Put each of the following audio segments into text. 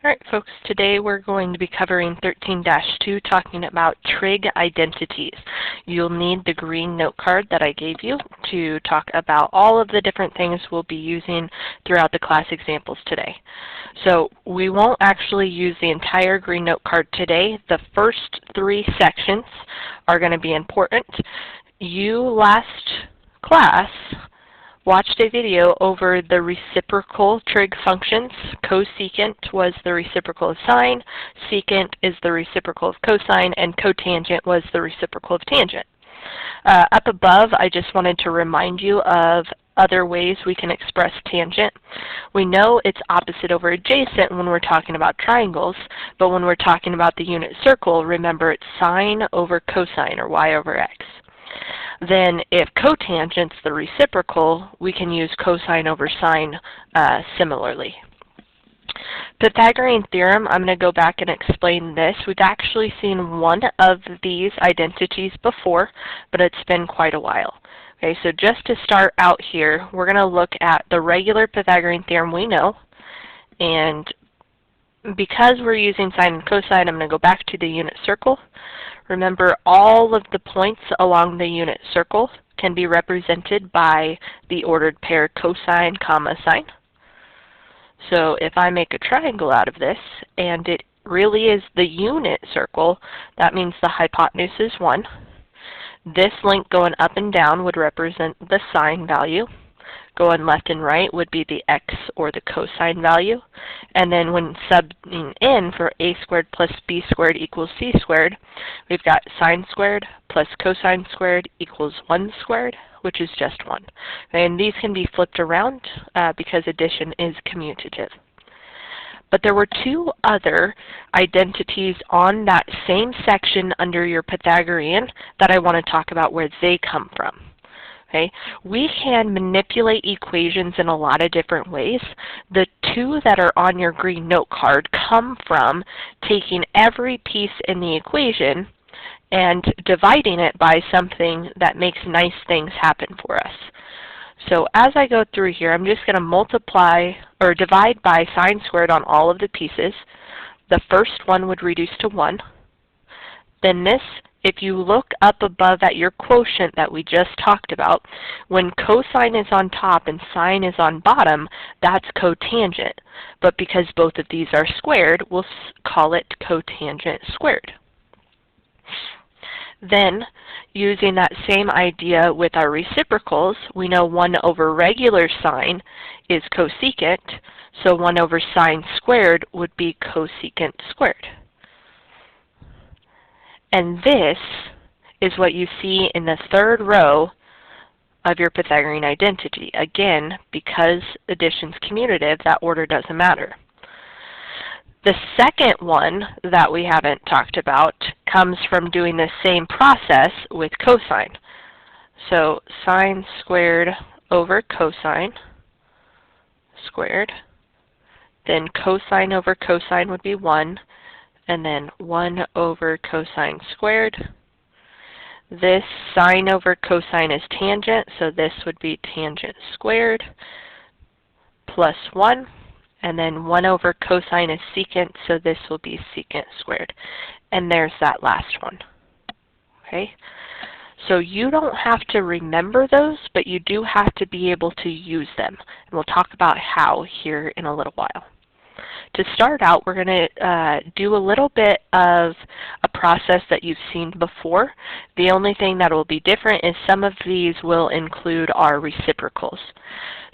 All right, folks, today we're going to be covering 13-2, talking about trig identities. You'll need the green note card that I gave you to talk about all of the different things we'll be using throughout the class examples today. So we won't actually use the entire green note card today. The first 3 sections are going to be important. You last class watched a video over the reciprocal trig functions. Cosecant was the reciprocal of sine, secant is the reciprocal of cosine, and cotangent was the reciprocal of tangent. Up above, I just wanted to remind you of other ways we can express tangent. We know it's opposite over adjacent when we're talking about triangles, but when we're talking about the unit circle, remember it's sine over cosine, or y over x. Then if cotangent's the reciprocal, we can use cosine over sine similarly. Pythagorean theorem, I'm going to go back and explain this. We've actually seen one of these identities before, but it's been quite a while. Okay, so just to start out here, we're going to look at the regular Pythagorean theorem we know, and because we're using sine and cosine, I'm going to go back to the unit circle. Remember, all of the points along the unit circle can be represented by the ordered pair cosine, comma, sine. So if I make a triangle out of this, and it really is the unit circle, that means the hypotenuse is 1. This link going up and down would represent the sine value. Going left and right would be the x or the cosine value. And then when subbing in for a squared plus b squared equals c squared, we've got sine squared plus cosine squared equals 1 squared, which is just 1. And these can be flipped around because addition is commutative. But there were 2 other identities on that same section under your Pythagorean that I want to talk about where they come from. Okay. We can manipulate equations in a lot of different ways. The 2 that are on your green note card come from taking every piece in the equation and dividing it by something that makes nice things happen for us. So as I go through here, I'm just going to multiply or divide by sine squared on all of the pieces. The first one would reduce to 1. Then this, if you look up above at your quotient that we just talked about, when cosine is on top and sine is on bottom, that's cotangent. But because both of these are squared, we'll call it cotangent squared. Then, using that same idea with our reciprocals, we know 1 over regular sine is cosecant, so 1 over sine squared would be cosecant squared. And this is what you see in the 3rd row of your Pythagorean identity. Again, because addition's commutative, that order doesn't matter. The second one that we haven't talked about comes from doing the same process with cosine. So sine squared over cosine squared. Then cosine over cosine would be 1. And then 1 over cosine squared. This sine over cosine is tangent, so this would be tangent squared plus 1. And then 1 over cosine is secant, so this will be secant squared. And there's that last one. Okay? So you don't have to remember those, but you do have to be able to use them. And we'll talk about how here in a little while. To start out, we're going to do a little bit of a process that you've seen before. The only thing that will be different is some of these will include our reciprocals.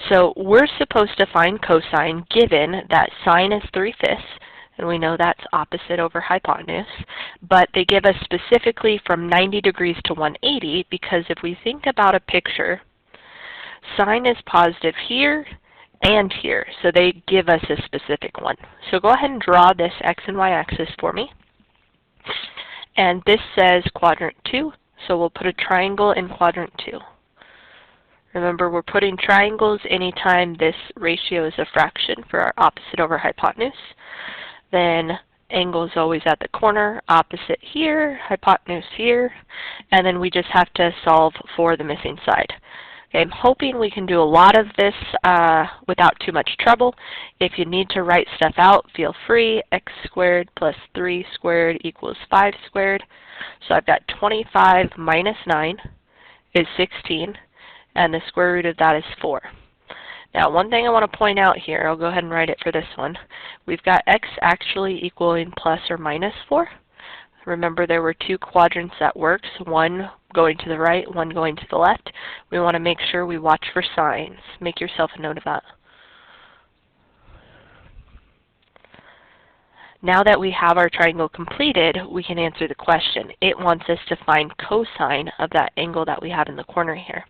So we're supposed to find cosine given that sine is 3/5, and we know that's opposite over hypotenuse, but they give us specifically from 90 degrees to 180 because if we think about a picture, sine is positive here and here, so they give us a specific one. So go ahead and draw this x and y axis for me. And this says quadrant 2, so we'll put a triangle in quadrant 2. Remember, we're putting triangles anytime this ratio is a fraction for our opposite over hypotenuse. Then angle is always at the corner, opposite here, hypotenuse here, and then we just have to solve for the missing side. Okay, I'm hoping we can do a lot of this without too much trouble. If you need to write stuff out, feel free. X squared plus 3 squared equals 5 squared. So I've got 25 minus 9 is 16, and the square root of that is 4. Now, one thing I want to point out here, I'll go ahead and write it for this one. We've got x actually equaling plus or minus 4. Remember, there were two quadrants that worked, one going to the right, one going to the left. We want to make sure we watch for signs. Make yourself a note of that. Now that we have our triangle completed, we can answer the question. It wants us to find cosine of that angle that we have in the corner here.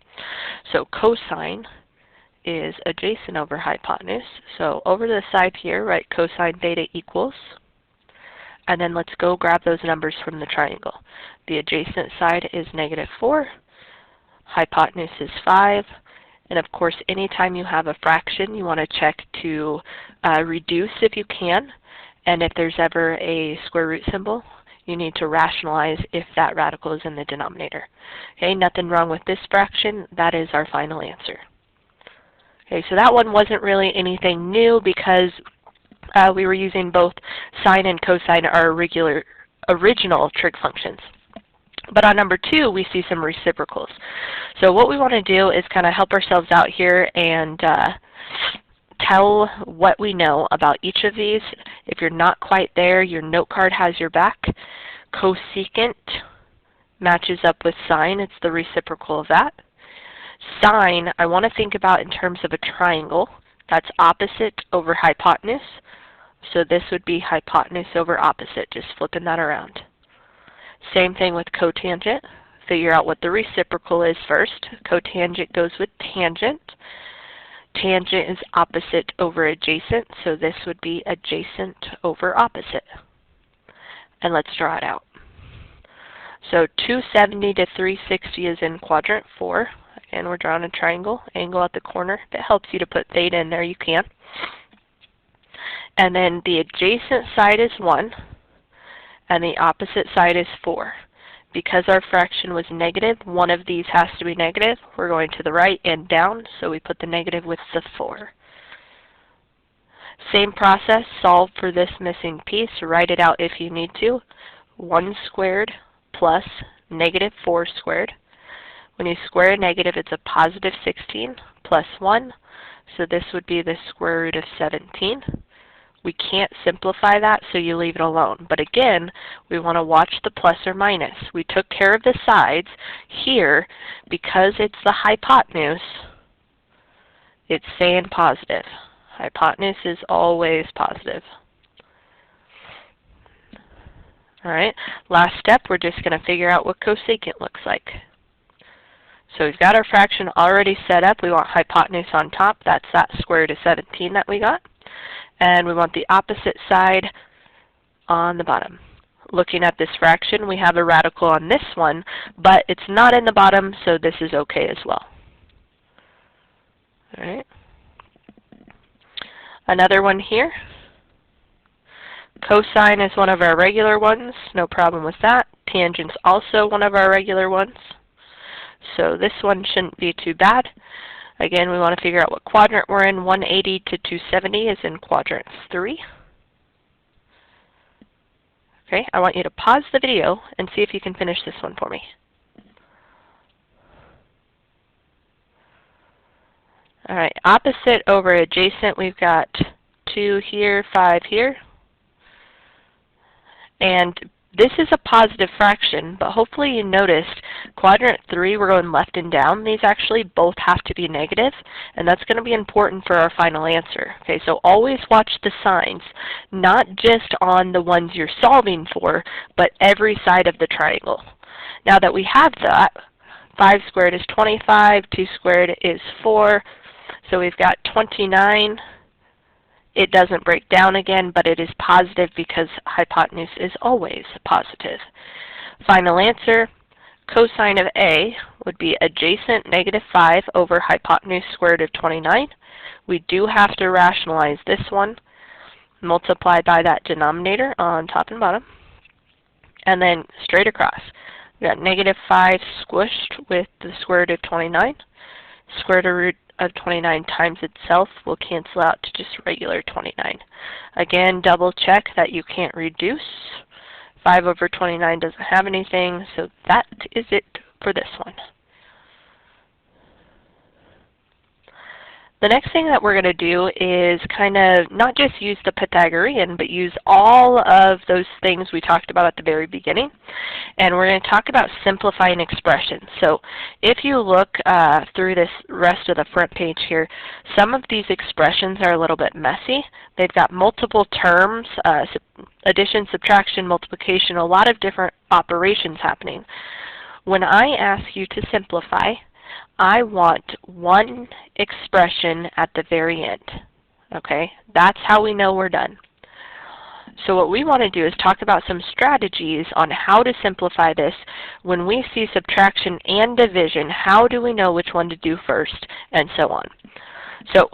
So cosine is adjacent over hypotenuse. So over to the side here, write cosine theta equals. And then let's go grab those numbers from the triangle. The adjacent side is -4, hypotenuse is 5, and of course anytime you have a fraction you want to check to reduce if you can, and if there's ever a square root symbol you need to rationalize if that radical is in the denominator. Okay, nothing wrong with this fraction, that is our final answer. Okay, so that one wasn't really anything new because we were using both sine and cosine, our original trig functions. But on number 2, we see some reciprocals. So what we want to do is kind of help ourselves out here and tell what we know about each of these. If you're not quite there, your note card has your back. Cosecant matches up with sine. It's the reciprocal of that. Sine, I want to think about in terms of a triangle. That's opposite over hypotenuse. So this would be hypotenuse over opposite, just flipping that around. Same thing with cotangent. Figure out what the reciprocal is first. Cotangent goes with tangent. Tangent is opposite over adjacent, so this would be adjacent over opposite. And let's draw it out. So 270 to 360 is in quadrant 4. Again, we're drawing a triangle, angle at the corner. If it helps you to put theta in there, you can. And then the adjacent side is 1, and the opposite side is 4. Because our fraction was negative, one of these has to be negative. We're going to the right and down, so we put the negative with the 4. Same process, solve for this missing piece. Write it out if you need to. 1 squared plus -4 squared. When you square a negative, it's a positive 16 plus 1, so this would be the square root of 17. We can't simplify that, so you leave it alone. But again, we want to watch the plus or minus. We took care of the sides. Here, because it's the hypotenuse, it's saying positive. Hypotenuse is always positive. All right, last step, we're just going to figure out what cosecant looks like. So we've got our fraction already set up. We want hypotenuse on top. That's that square root of 17 that we got. And we want the opposite side on the bottom. Looking at this fraction, we have a radical on this one, but it's not in the bottom, so this is okay as well. All right. Another one here. Cosine is one of our regular ones, no problem with that. Tangent's also one of our regular ones. So this one shouldn't be too bad. Again, we want to figure out what quadrant we're in. 180 to 270 is in quadrant 3. Okay, I want you to pause the video and see if you can finish this one for me. All right, opposite over adjacent, we've got 2 here, 5 here. And this is a positive fraction, but hopefully you noticed quadrant 3, we're going left and down. These actually both have to be negative, and that's going to be important for our final answer. Okay, so always watch the signs, not just on the ones you're solving for, but every side of the triangle. Now that we have that, 5 squared is 25, 2 squared is 4, so we've got 29. It doesn't break down again, but it is positive because hypotenuse is always positive. Final answer, cosine of A would be adjacent -5 over hypotenuse squared root of 29. We do have to rationalize this one, multiply by that denominator on top and bottom, and then straight across. We got -5 squished with the square root of 29. Square root of 29 times itself will cancel out to just regular 29. Again, double check that you can't reduce. 5 over 29 doesn't have anything, so that is it for this one. The next thing that we're going to do is kind of not just use the Pythagorean, but use all of those things we talked about at the very beginning. And we're going to talk about simplifying expressions. So if you look through this rest of the front page here, some of these expressions are a little bit messy. They've got multiple terms, addition, subtraction, multiplication, a lot of different operations happening. When I ask you to simplify, I want one expression at the very end, okay? That's how we know we're done. So what we want to do is talk about some strategies on how to simplify this. When we see subtraction and division, how do we know which one to do first, and so on. So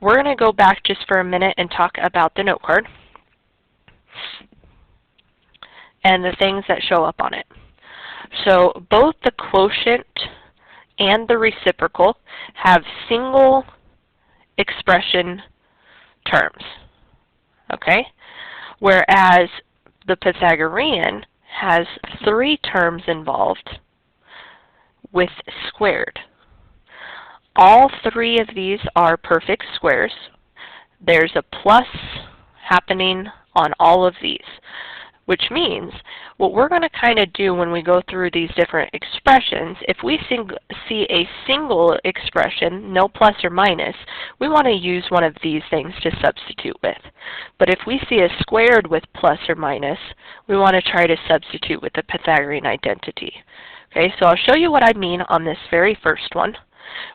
we're going to go back just for a minute and talk about the note card and the things that show up on it. So both the quotient and the reciprocal have single expression terms, okay? Whereas the Pythagorean has 3 terms involved with squared. All 3 of these are perfect squares. There's a plus happening on all of these, which means what we're going to kind of do when we go through these different expressions, if we see a single expression, no plus or minus, we want to use one of these things to substitute with. But if we see a squared with plus or minus, we want to try to substitute with the Pythagorean identity. Okay, so I'll show you what I mean on this very first one.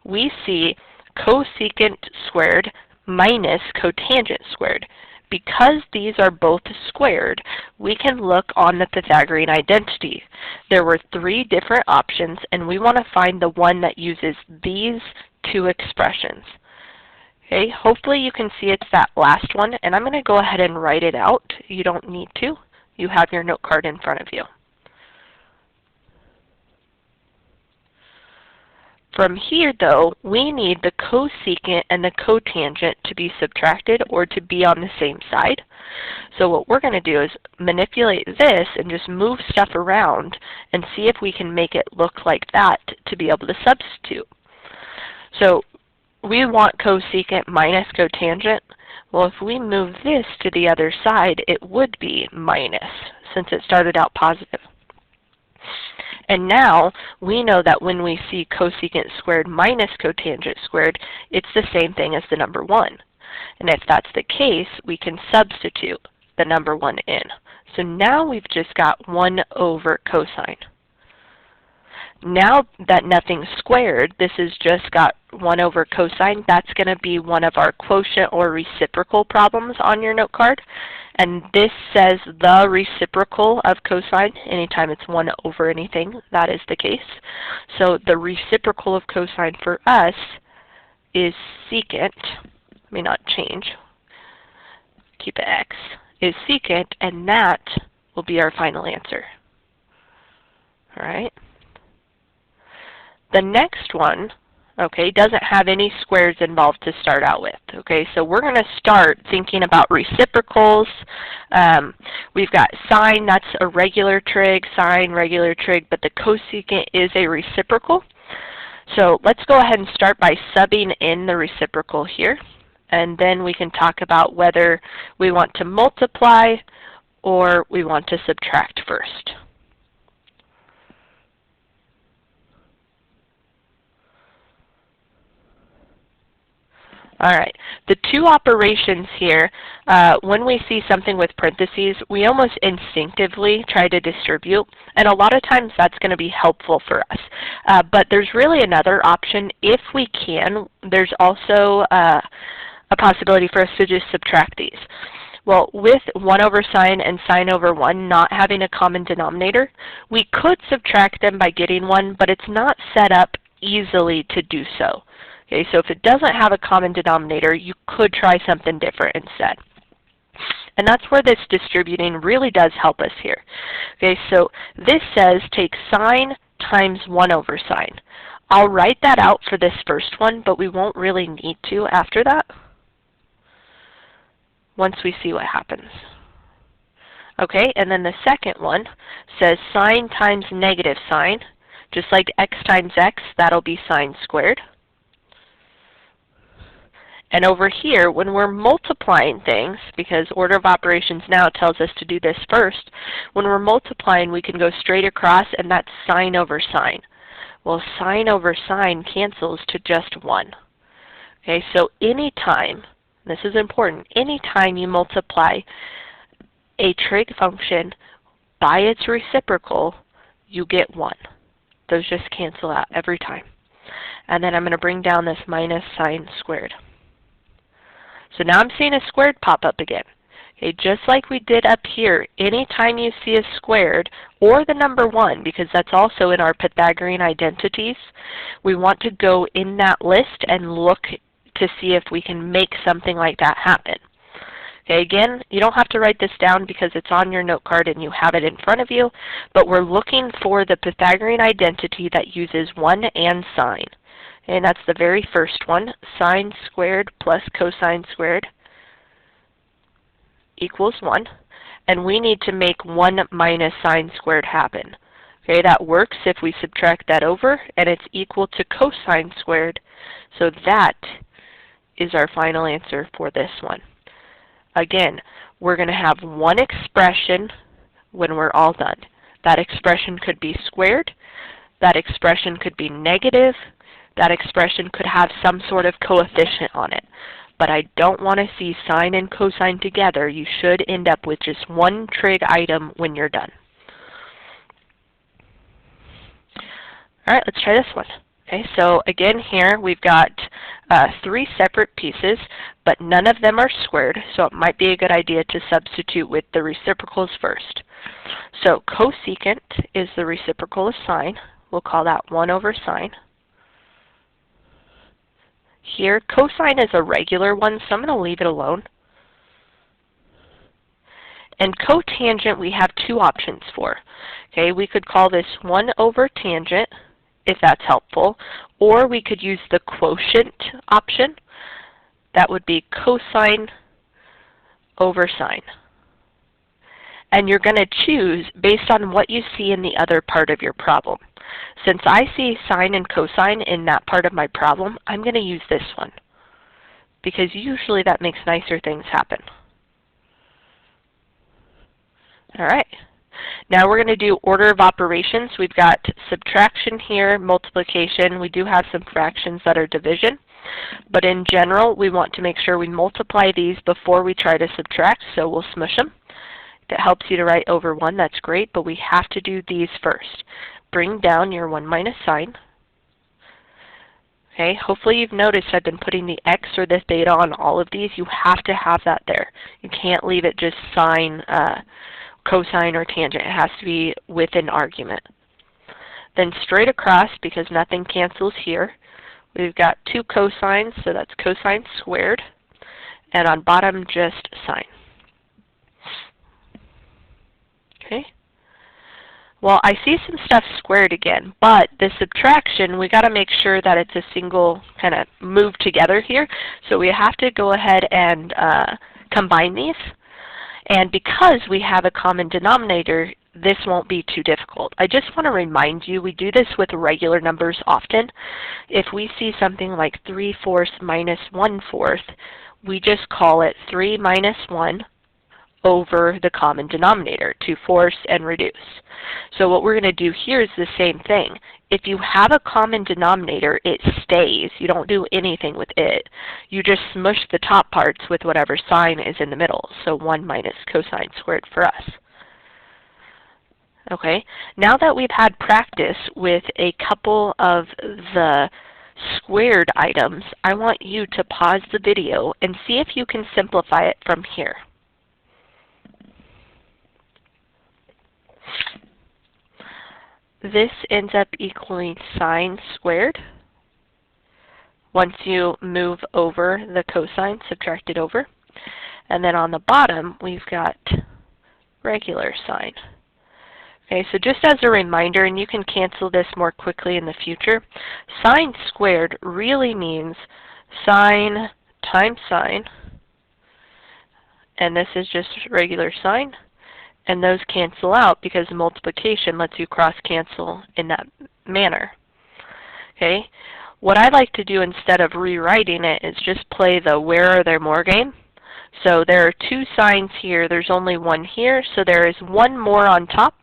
We see cosecant squared minus cotangent squared. Because these are both squared, we can look on the Pythagorean identity. There were 3 different options, and we want to find the one that uses these 2 expressions. Okay, hopefully you can see it's that last one, and I'm going to go ahead and write it out. You don't need to. You have your note card in front of you. From here, though, we need the cosecant and the cotangent to be subtracted or to be on the same side. So what we're going to do is manipulate this and just move stuff around and see if we can make it look like that to be able to substitute. So we want cosecant minus cotangent. Well, if we move this to the other side, it would be minus since it started out positive. And now we know that when we see cosecant squared minus cotangent squared, it's the same thing as the number 1. And if that's the case, we can substitute the number 1 in. So now we've just got 1 over cosine. Now that nothing's squared, this has just got 1 over cosine. That's going to be one of our quotient or reciprocal problems on your note card. And this says the reciprocal of cosine. Anytime it's 1 over anything, that is the case. So the reciprocal of cosine for us is secant. Let me not change. Keep it x. Is secant, and that will be our final answer. All right. The next one, okay, doesn't have any squares involved to start out with. Okay, so we're going to start thinking about reciprocals. We've got sine, that's a regular trig, sine, regular trig, but the cosecant is a reciprocal. So let's go ahead and start by subbing in the reciprocal here, and then we can talk about whether we want to multiply or we want to subtract first. All right, the 2 operations here, when we see something with parentheses, we almost instinctively try to distribute, and a lot of times that's going to be helpful for us. But there's really another option. If we can, there's also a possibility for us to just subtract these. Well, with 1 over sine and sine over 1 not having a common denominator, we could subtract them by getting 1, but it's not set up easily to do so. Okay, so if it doesn't have a common denominator, you could try something different instead. And that's where this distributing really does help us here. Okay, so this says take sine times 1 over sine. I'll write that out for this first one, but we won't really need to after that once we see what happens. Okay, and then the second one says sine times negative sine. Just like x times x, that'll be sine squared. And over here, when we're multiplying things, because order of operations now tells us to do this first, when we're multiplying, we can go straight across, and that's sine over sine. Well, sine over sine cancels to just 1. Okay, so anytime, this is important, anytime you multiply a trig function by its reciprocal, you get 1. Those just cancel out every time. And then I'm going to bring down this minus sine squared. So now I'm seeing a squared pop up again. Okay, just like we did up here, anytime you see a squared, or the number 1, because that's also in our Pythagorean identities, we want to go in that list and look to see if we can make something like that happen. Okay, again, you don't have to write this down because it's on your note card and you have it in front of you, but we're looking for the Pythagorean identity that uses 1 and sine. And that's the very first one, sine squared plus cosine squared equals 1. And we need to make 1 minus sine squared happen. Okay, that works if we subtract that over, and it's equal to cosine squared. So that is our final answer for this one. Again, we're going to have one expression when we're all done. That expression could be squared. That expression could be negative. That expression could have some sort of coefficient on it. But I don't want to see sine and cosine together. You should end up with just one trig item when you're done. All right, let's try this one. Okay, so again here we've got 3 separate pieces, but none of them are squared, so it might be a good idea to substitute with the reciprocals first. So cosecant is the reciprocal of sine. We'll call that 1 over sine. Here, cosine is a regular one, so I'm going to leave it alone. And cotangent we have 2 options for. Okay, we could call this 1 over tangent, if that's helpful, or we could use the quotient option. That would be cosine over sine. And you're going to choose based on what you see in the other part of your problem. Since I see sine and cosine in that part of my problem, I'm going to use this one, because usually that makes nicer things happen. All right. Now we're going to do order of operations. We've got subtraction here, multiplication. We do have some fractions that are division. But in general, we want to make sure we multiply these before we try to subtract, so we'll smush them. If it helps you to write over 1, that's great, but we have to do these first. Bring down your 1 minus sine. Okay, hopefully you've noticed I've been putting the x or the theta on all of these. You have to have that there. You can't leave it just sine, cosine, or tangent. It has to be with an argument. Then straight across, because nothing cancels here, we've got 2 cosines, so that's cosine squared. And on bottom, just sine. Okay. Well, I see some stuff squared again, but the subtraction, we got to make sure that it's a single kind of move together here. So we have to go ahead and combine these. And because we have a common denominator, this won't be too difficult. I just want to remind you, we do this with regular numbers often. If we see something like 3/4 minus 1/4, we just call it 3 minus 1 over the common denominator to force and reduce. So what we're going to do here is the same thing. If you have a common denominator, it stays. You don't do anything with it. You just smush the top parts with whatever sign is in the middle. So 1 minus cosine squared for us. Okay, now that we've had practice with a couple of the squared items, I want you to pause the video and see if you can simplify it from here. This ends up equaling sine squared. Once you move over the cosine, subtract it over. And then on the bottom, we've got regular sine. Okay, so just as a reminder, and you can cancel this more quickly in the future, sine squared really means sine times sine, and this is just regular sine, and those cancel out because multiplication lets you cross-cancel in that manner. Okay, what I like to do instead of rewriting it is just play the where are there more game. So there are two signs here, there's only one here, so there is one more on top.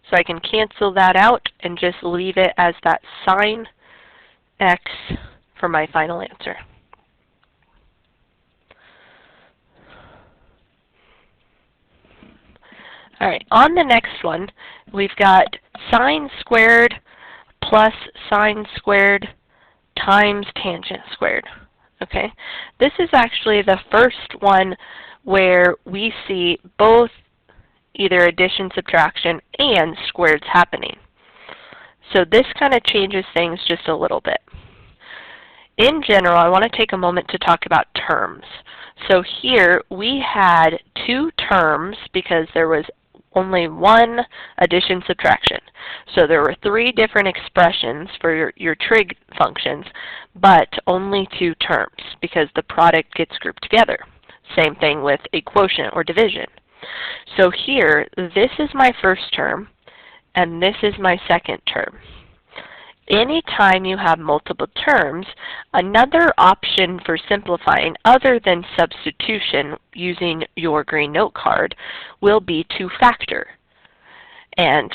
So I can cancel that out and just leave it as that sine x for my final answer. All right, on the next one, we've got sine squared plus sine squared times tangent squared. Okay, this is actually the first one where we see both either addition, subtraction, and squareds happening. So this kind of changes things just a little bit. In general, I want to take a moment to talk about terms. So here we had two terms because there was only one addition, subtraction. So there were three different expressions for your trig functions, but only two terms because the product gets grouped together. Same thing with a quotient or division. So here, this is my first term, and this is my second term. Anytime you have multiple terms, another option for simplifying other than substitution using your green note card will be to factor. And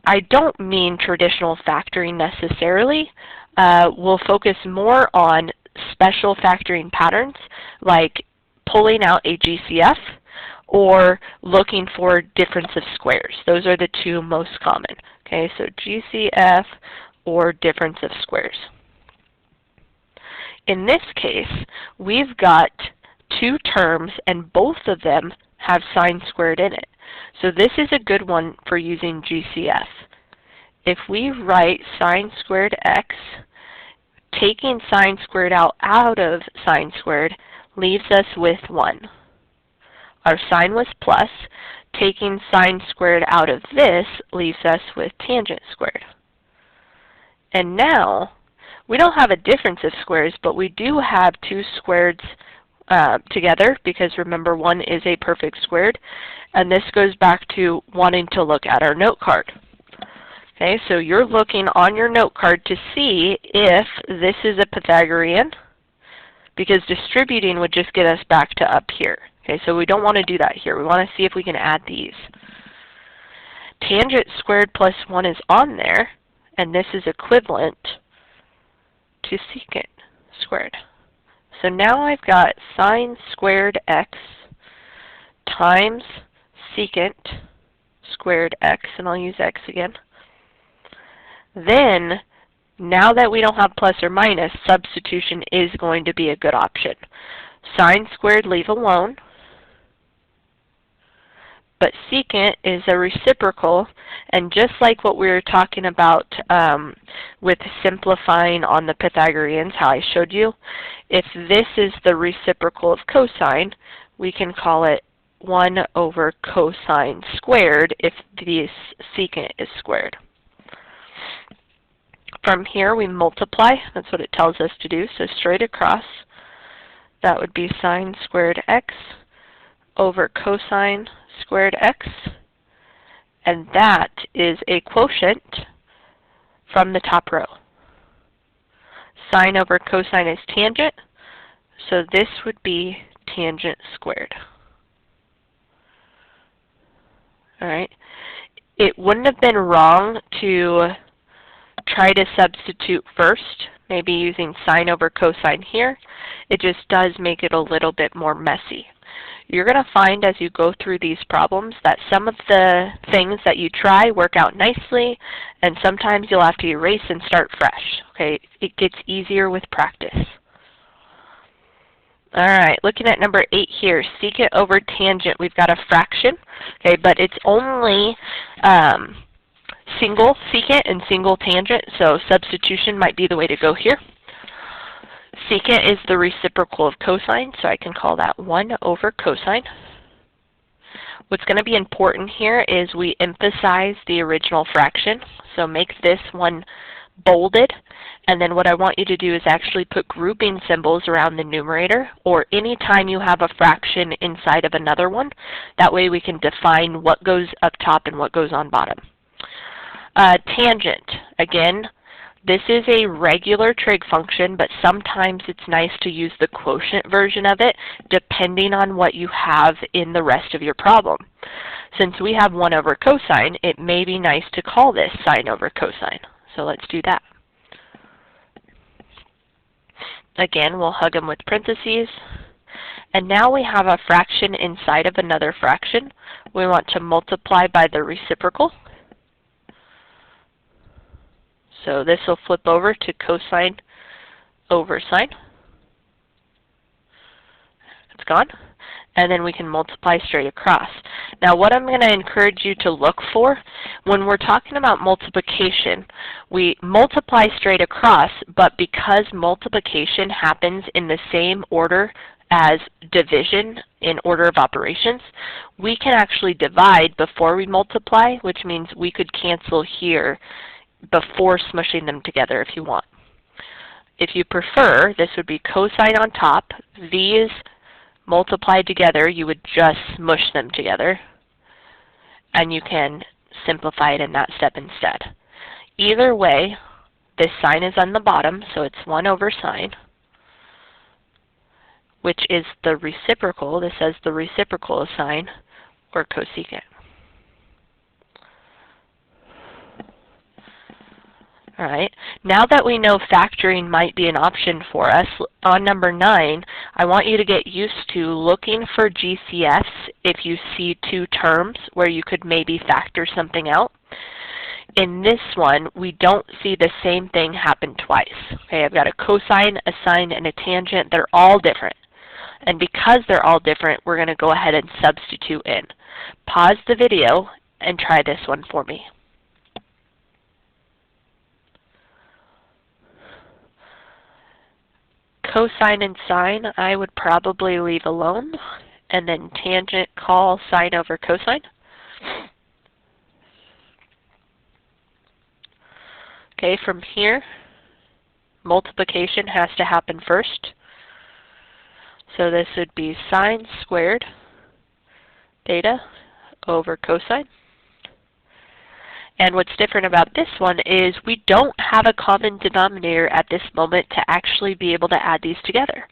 I don't mean traditional factoring necessarily. We'll focus more on special factoring patterns like pulling out a GCF or looking for difference of squares. Those are the two most common. Okay, so GCF or difference of squares. In this case, we've got two terms and both of them have sine squared in it. So this is a good one for using GCF. If we write sine squared x, taking sine squared out of sine squared leaves us with 1. Our sine was plus. Taking sine squared out of this leaves us with tangent squared. And now, we don't have a difference of squares, but we do have two squareds together because remember, one is a perfect squared. And this goes back to wanting to look at our note card. Okay, so you're looking on your note card to see if this is a Pythagorean, because distributing would just get us back to up here. Okay, so we don't want to do that here. We want to see if we can add these. Tangent squared plus 1 is on there, and this is equivalent to secant squared. So now I've got sine squared x times secant squared x, and I'll use x again. Then, now that we don't have plus or minus, substitution is going to be a good option. Sine squared leave alone, but secant is a reciprocal, and just like what we were talking about with simplifying on the Pythagoreans, how I showed you, if this is the reciprocal of cosine, we can call it 1 over cosine squared if the secant is squared. From here we multiply, that's what it tells us to do, so straight across, that would be sine squared x over cosine squared x, and that is a quotient from the top row. Sine over cosine is tangent, so this would be tangent squared. Alright, it wouldn't have been wrong to try to substitute first, maybe using sine over cosine here. It just does make it a little bit more messy. You're going to find as you go through these problems that some of the things that you try work out nicely, and sometimes you'll have to erase and start fresh. Okay, it gets easier with practice. Alright, looking at number 8 here, secant over tangent. We've got a fraction, okay, but it's only single secant and single tangent, so substitution might be the way to go here. Secant is the reciprocal of cosine, so I can call that 1 over cosine. What's going to be important here is we emphasize the original fraction. So make this one bolded. And then what I want you to do is actually put grouping symbols around the numerator, or anytime you have a fraction inside of another one. That way we can define what goes up top and what goes on bottom. Tangent. Again, this is a regular trig function, but sometimes it's nice to use the quotient version of it, depending on what you have in the rest of your problem. Since we have 1 over cosine, it may be nice to call this sine over cosine. So let's do that. Again, we'll hug them with parentheses. And now we have a fraction inside of another fraction. We want to multiply by the reciprocal. So this will flip over to cosine over sine. It's gone. And then we can multiply straight across. Now what I'm going to encourage you to look for, when we're talking about multiplication, we multiply straight across, but because multiplication happens in the same order as division in order of operations, we can actually divide before we multiply, which means we could cancel here before smushing them together if you want. If you prefer, this would be cosine on top. These multiplied together, you would just smush them together, and you can simplify it in that step instead. Either way, this sign is on the bottom, so it's 1 over sine, which is the reciprocal. This says the reciprocal of sine, or cosecant. All right, now that we know factoring might be an option for us, on number 9, I want you to get used to looking for GCFs if you see 2 terms where you could maybe factor something out. In this one, we don't see the same thing happen twice. Okay, I've got a cosine, a sine, and a tangent. They're all different. And because they're all different, we're going to go ahead and substitute in. Pause the video and try this one for me. Cosine and sine, I would probably leave alone, and then tangent call sine over cosine. Okay, from here, multiplication has to happen first. So this would be sine squared theta over cosine. And what's different about this one is we don't have a common denominator at this moment to actually be able to add these together.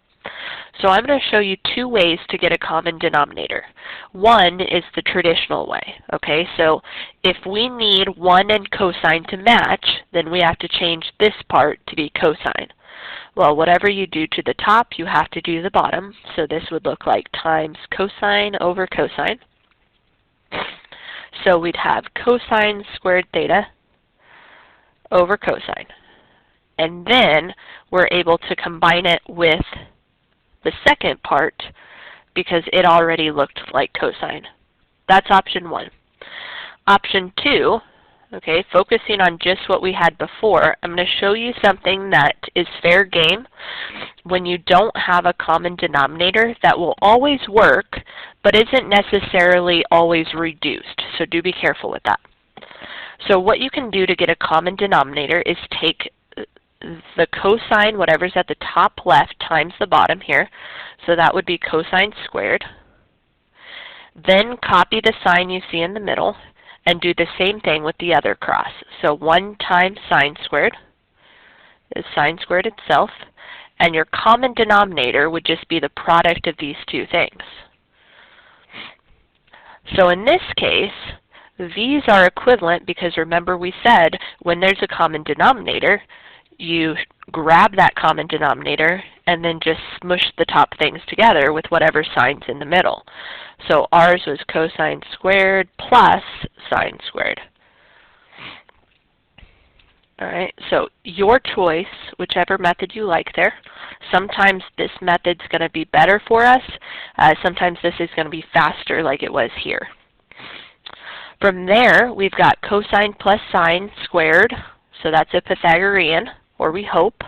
So I'm going to show you 2 ways to get a common denominator. One is the traditional way. Okay, so if we need 1 and cosine to match, then we have to change this part to be cosine. Well, whatever you do to the top, you have to do the bottom. So this would look like times cosine over cosine. So we'd have cosine squared theta over cosine. And then we're able to combine it with the second part because it already looked like cosine. That's option 1. Option 2, okay, focusing on just what we had before, I'm going to show you something that is fair game when you don't have a common denominator that will always work, but isn't necessarily always reduced. So do be careful with that. So what you can do to get a common denominator is take the cosine, whatever's at the top left, times the bottom here. So that would be cosine squared. Then copy the sign you see in the middle and do the same thing with the other cross. So 1 times sine squared is sine squared itself. And your common denominator would just be the product of these 2 things. So in this case, these are equivalent because remember we said when there's a common denominator, you grab that common denominator and then just smush the top things together with whatever sign's in the middle. So ours was cosine squared plus sine squared. All right, so your choice, whichever method you like there. Sometimes this method's going to be better for us. Sometimes this is going to be faster like it was here. From there, we've got cosine plus sine squared. So that's a Pythagorean, or we hope.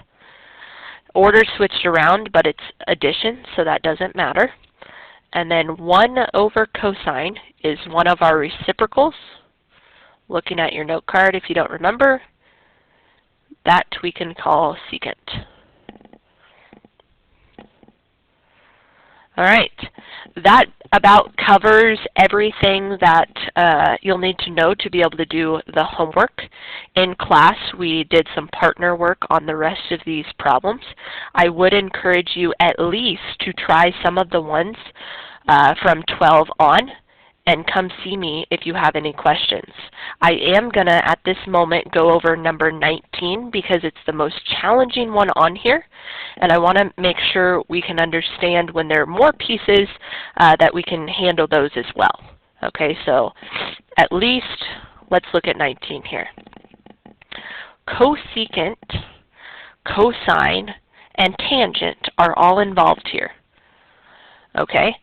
Order switched around, but it's addition, so that doesn't matter. And then 1 over cosine is one of our reciprocals. Looking at your note card, if you don't remember, that we can call secant. All right, that about covers everything that you'll need to know to be able to do the homework. In class, we did some partner work on the rest of these problems. I would encourage you at least to try some of the ones from 12 on, and come see me if you have any questions. I am going to, at this moment, go over number 19 because it's the most challenging one on here, and I want to make sure we can understand when there are more pieces that we can handle those as well. Okay, so at least let's look at 19 here. Cosecant, cosine, and tangent are all involved here. Okay,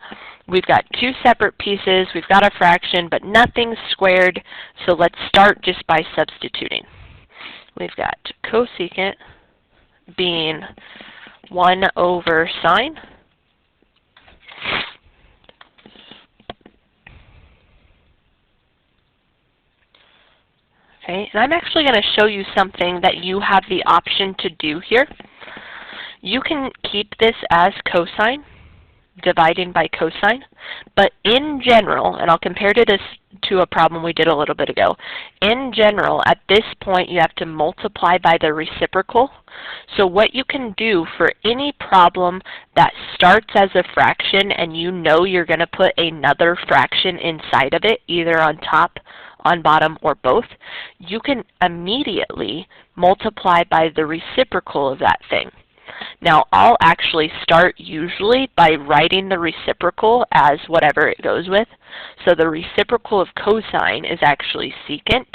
we've got two separate pieces, we've got a fraction, but nothing's squared, so let's start just by substituting. We've got cosecant being 1 over sine. Okay, and I'm actually going to show you something that you have the option to do here. You can keep this as cosine, dividing by cosine, but in general, and I'll compare this to a problem we did a little bit ago, in general, at this point you have to multiply by the reciprocal. So what you can do for any problem that starts as a fraction and you know you're going to put another fraction inside of it, either on top, on bottom, or both, you can immediately multiply by the reciprocal of that thing. Now, I'll actually start usually by writing the reciprocal as whatever it goes with. So the reciprocal of cosine is actually secant,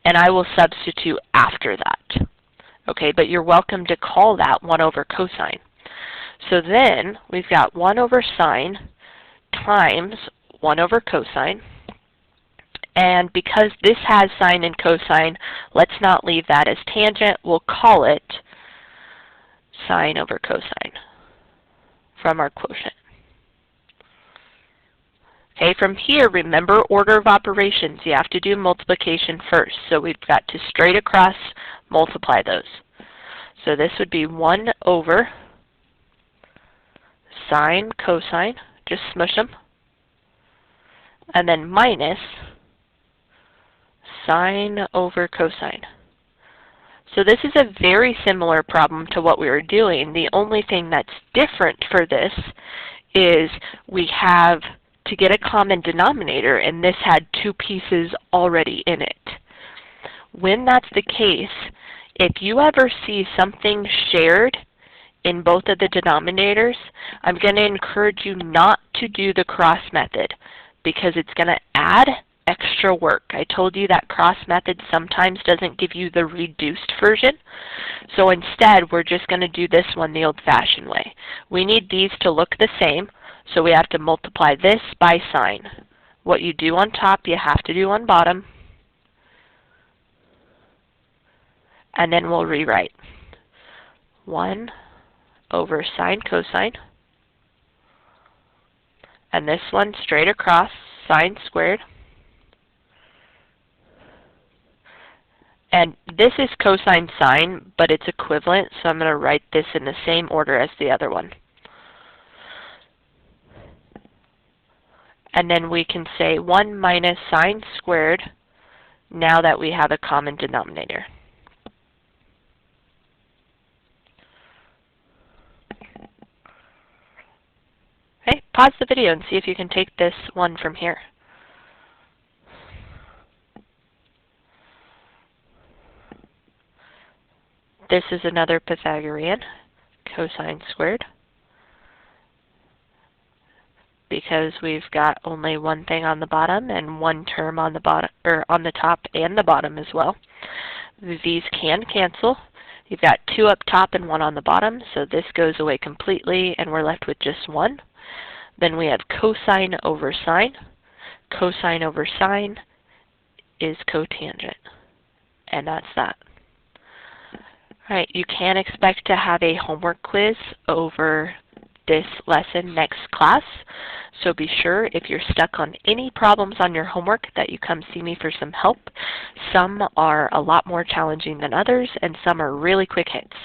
and I will substitute after that. Okay, but you're welcome to call that 1 over cosine. So then we've got 1 over sine times 1 over cosine. And because this has sine and cosine, let's not leave that as tangent. We'll call it sine over cosine from our quotient. Okay, from here, remember order of operations. You have to do multiplication first. So we've got to straight across multiply those. So this would be 1 over sine cosine, just smush them, and then minus sine over cosine. So this is a very similar problem to what we were doing. The only thing that's different for this is we have to get a common denominator, and this had two pieces already in it. When that's the case, if you ever see something shared in both of the denominators, I'm going to encourage you not to do the cross method because it's going to add extra work. I told you that cross method sometimes doesn't give you the reduced version. So instead, we're just going to do this one the old-fashioned way. We need these to look the same, so we have to multiply this by sine. What you do on top, you have to do on bottom. And then we'll rewrite 1 over sine cosine. And this one straight across, sine squared. And this is cosine sine, but it's equivalent, so I'm going to write this in the same order as the other one. And then we can say 1 minus sine squared now that we have a common denominator. Okay, pause the video and see if you can take this one from here. This is another Pythagorean, cosine squared, because we've got only one thing on the bottom and one term on the bottom, or on the top and the bottom as well. These can cancel. You've got 2 up top and 1 on the bottom, so this goes away completely, and we're left with just 1. Then we have cosine over sine. Cosine over sine is cotangent, and that's that. All right, you can expect to have a homework quiz over this lesson next class. So be sure, if you're stuck on any problems on your homework, that you come see me for some help. Some are a lot more challenging than others, and some are really quick hits.